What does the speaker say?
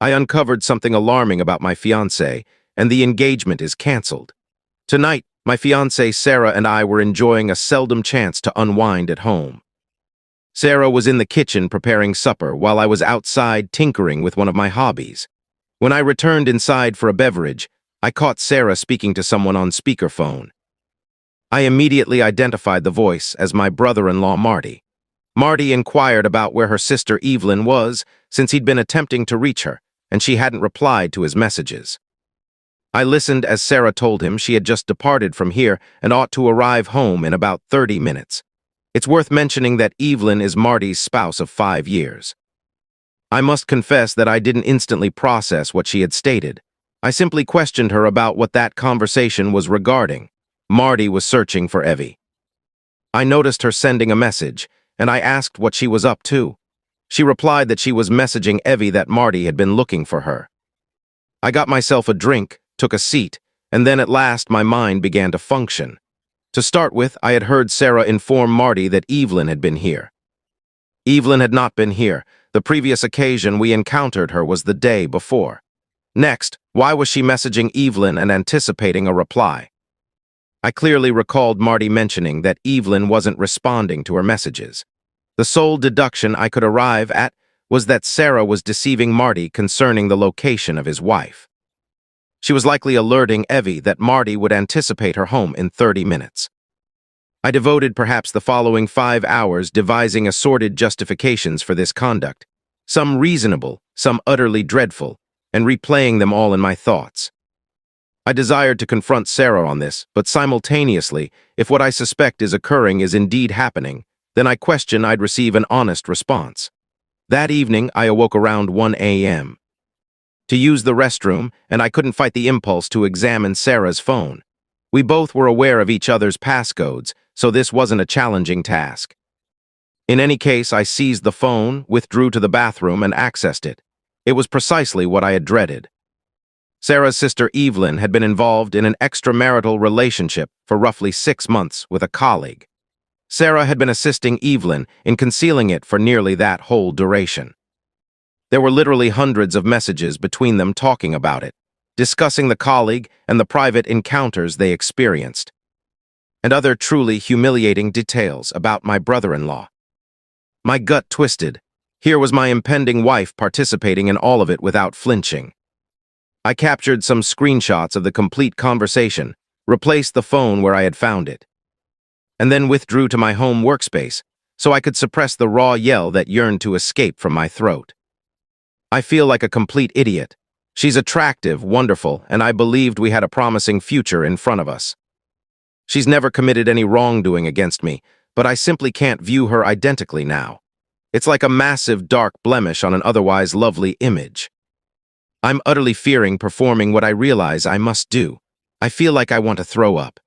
I uncovered something alarming about my fiancé, and the engagement is canceled. Tonight, my fiancée Sarah and I were enjoying a seldom chance to unwind at home. Sarah was in the kitchen preparing supper while I was outside tinkering with one of my hobbies. When I returned inside for a beverage, I caught Sarah speaking to someone on speakerphone. I immediately identified the voice as my brother-in-law Marty. Marty inquired about where her sister Evelyn was, since he'd been attempting to reach her, and she hadn't replied to his messages. I listened as Sarah told him she had just departed from here and ought to arrive home in about 30 minutes. It's worth mentioning that Evelyn is Marty's spouse of 5 years. I must confess that I didn't instantly process what she had stated. I simply questioned her about what that conversation was regarding. Marty was searching for Evie. I noticed her sending a message, and I asked what she was up to. She replied that she was messaging Evie that Marty had been looking for her. I got myself a drink, took a seat, and then at last my mind began to function. To start with, I had heard Sarah inform Marty that Evelyn had been here. Evelyn had not been here. The previous occasion we encountered her was the day before. Next, why was she messaging Evelyn and anticipating a reply? I clearly recalled Marty mentioning that Evelyn wasn't responding to her messages. The sole deduction I could arrive at was that Sarah was deceiving Marty concerning the location of his wife. She was likely alerting Evie that Marty would anticipate her home in 30 minutes. I devoted perhaps the following 5 hours devising assorted justifications for this conduct, some reasonable, some utterly dreadful, and replaying them all in my thoughts. I desired to confront Sarah on this, but simultaneously, if what I suspect is occurring is indeed happening, then I question I'd receive an honest response. That evening, I awoke around 1 a.m. to use the restroom, and I couldn't fight the impulse to examine Sarah's phone. We both were aware of each other's passcodes, so this wasn't a challenging task. In any case, I seized the phone, withdrew to the bathroom, and accessed it. It was precisely what I had dreaded. Sarah's sister Evelyn had been involved in an extramarital relationship for roughly 6 months with a colleague. Sarah had been assisting Evelyn in concealing it for nearly that whole duration. There were literally hundreds of messages between them talking about it, discussing the colleague and the private encounters they experienced, and other truly humiliating details about my brother-in-law. My gut twisted. Here was my impending wife participating in all of it without flinching. I captured some screenshots of the complete conversation, replaced the phone where I had found it, and then withdrew to my home workspace so I could suppress the raw yell that yearned to escape from my throat. I feel like a complete idiot. She's attractive, wonderful, and I believed we had a promising future in front of us. She's never committed any wrongdoing against me, but I simply can't view her identically now. It's like a massive dark blemish on an otherwise lovely image. I'm utterly fearing performing what I realize I must do. I feel like I want to throw up.